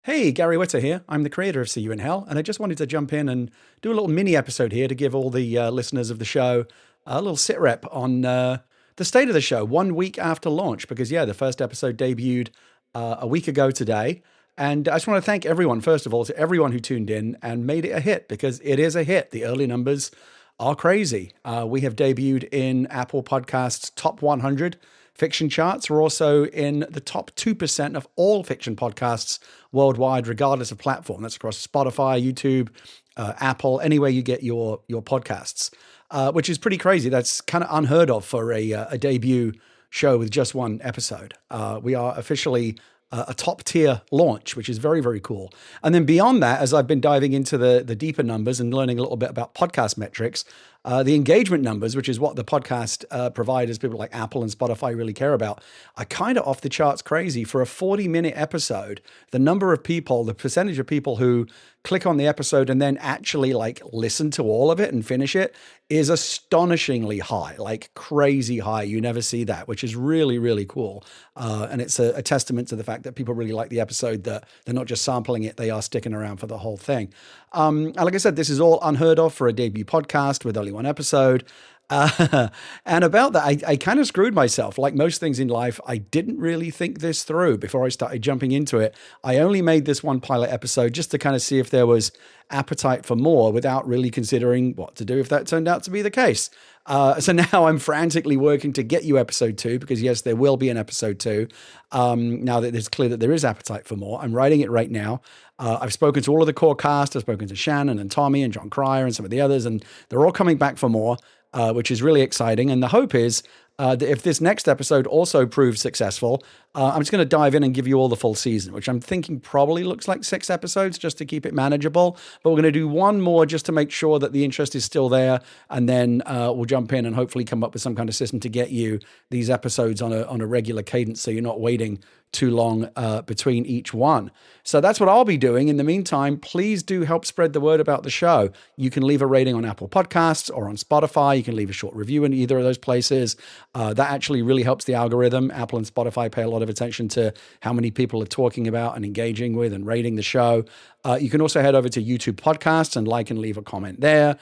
Hey, Gary Whitta here. I'm the creator of See You in Hell, and I just wanted to jump in and do a little mini episode here to give all the listeners of the show a little sit rep on the state of the show 1 week after launch. Because, yeah, the first episode debuted a week ago today. And I just want to thank everyone, first of all, to everyone who tuned in and made it a hit, because it is a hit. The early numbers are crazy. We have debuted in Apple Podcasts top 100 fiction charts. We're also in the top 2% of all fiction podcasts worldwide, regardless of platform. That's across Spotify, YouTube, Apple, anywhere you get your podcasts, which is pretty crazy. That's kind of unheard of for a debut show with just one episode. We are officially a top tier launch, which is very, very cool. And then beyond that, as I've been diving into the deeper numbers and learning a little bit about podcast metrics, the engagement numbers, which is what the podcast providers, people like Apple and Spotify really care about, are kind of off the charts crazy. For a 40-minute episode, the number of people, the percentage of people who click on the episode and then actually like listen to all of it and finish it is astonishingly high, like crazy high. You never see that, which is really, really cool. And it's a testament to the fact that people really like the episode, that they're not just sampling it, they are sticking around for the whole thing. And like I said, this is all unheard of for a debut podcast with only one episode. And about that, I kind of screwed myself. Like most things in life, I didn't really think this through before I started jumping into it. I only made this one pilot episode just to kind of see if there was appetite for more, without really considering what to do if that turned out to be the case. So now I'm frantically working to get you episode 2, because yes, there will be an episode 2. Now that it's clear that there is appetite for more, I'm writing it right now. I've spoken to all of the core cast. I've spoken to Shannon and Tommy and John Cryer and some of the others, and they're all coming back for more, which is really exciting. And the hope is that if this next episode also proves successful, I'm just going to dive in and give you all the full season, which I'm thinking probably looks like 6 episodes just to keep it manageable. But we're going to do one more just to make sure that the interest is still there. And then we'll jump in and hopefully come up with some kind of system to get you these episodes on a regular cadence, so you're not waiting too long between each one. So that's what I'll be doing. In the meantime, please do help spread the word about the show. You can leave a rating on Apple Podcasts or on Spotify. You can leave a short review in either of those places. That actually really helps the algorithm. Apple and Spotify pay a lot of attention to how many people are talking about and engaging with and rating the show. You can also head over to YouTube Podcasts and like and leave a comment there.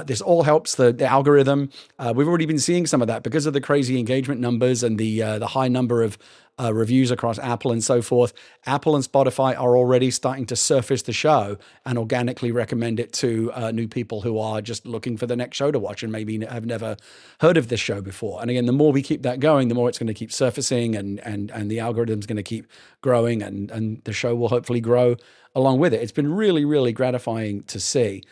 This all helps the algorithm. We've already been seeing some of that because of the crazy engagement numbers and the high number of reviews across Apple and so forth. Apple and Spotify are already starting to surface the show and organically recommend it to new people who are just looking for the next show to watch and maybe have never heard of this show before. And again, the more we keep that going, the more it's going to keep surfacing, and the algorithm's going to keep growing, and the show will hopefully grow along with it. It's been really, really gratifying to see.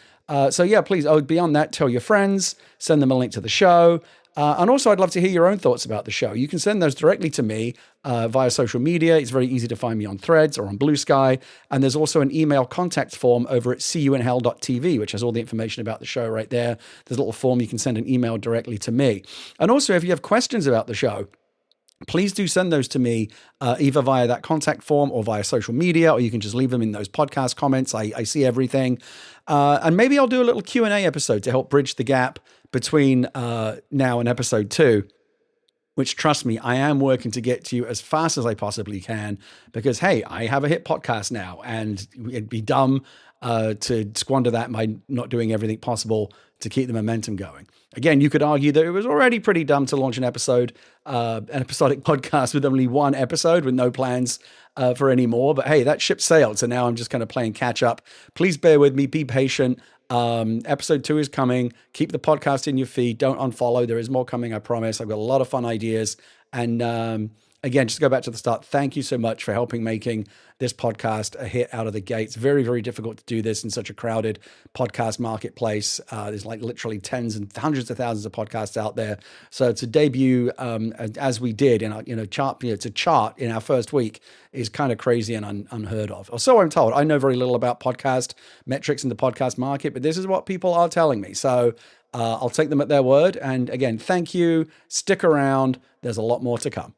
So yeah, please, beyond that, tell your friends, send them a link to the show. And also, I'd love to hear your own thoughts about the show. You can send those directly to me via social media. It's very easy to find me on Threads or on Blue Sky. And there's also an email contact form over at seeyouinhell.tv, which has all the information about the show right there. There's a little form you can send an email directly to me. And also, if you have questions about the show, please do send those to me either via that contact form or via social media, or you can just leave them in those podcast comments. I see everything. And maybe I'll do a little Q&A episode to help bridge the gap between now and episode 2, which, trust me, I am working to get to you as fast as I possibly can, because, hey, I have a hit podcast now, and it'd be dumb to squander that by not doing everything possible to keep the momentum going. Again, you could argue that it was already pretty dumb to launch an episodic podcast with only one episode with no plans for any more. But hey, that ship sailed. So now I'm just kind of playing catch up. Please bear with me. Be patient. Episode 2 is coming. Keep the podcast in your feed. Don't unfollow. There is more coming, I promise. I've got a lot of fun ideas. And again, just to go back to the start, thank you so much for helping making this podcast a hit out of the gates. Very, very difficult to do this in such a crowded podcast marketplace. There's like literally tens and hundreds of thousands of podcasts out there. So to debut as we did in our, chart in our first week is kind of crazy and unheard of. Or so I'm told. I know very little about podcast metrics in the podcast market, but this is what people are telling me. So I'll take them at their word. And again, thank you. Stick around. There's a lot more to come.